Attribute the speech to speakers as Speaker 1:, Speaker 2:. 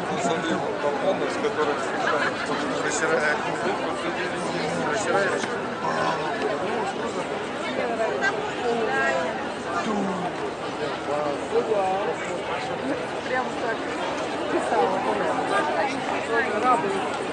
Speaker 1: Посадил балконы, с которых расширяешь.
Speaker 2: Прямо так писала. Радуется.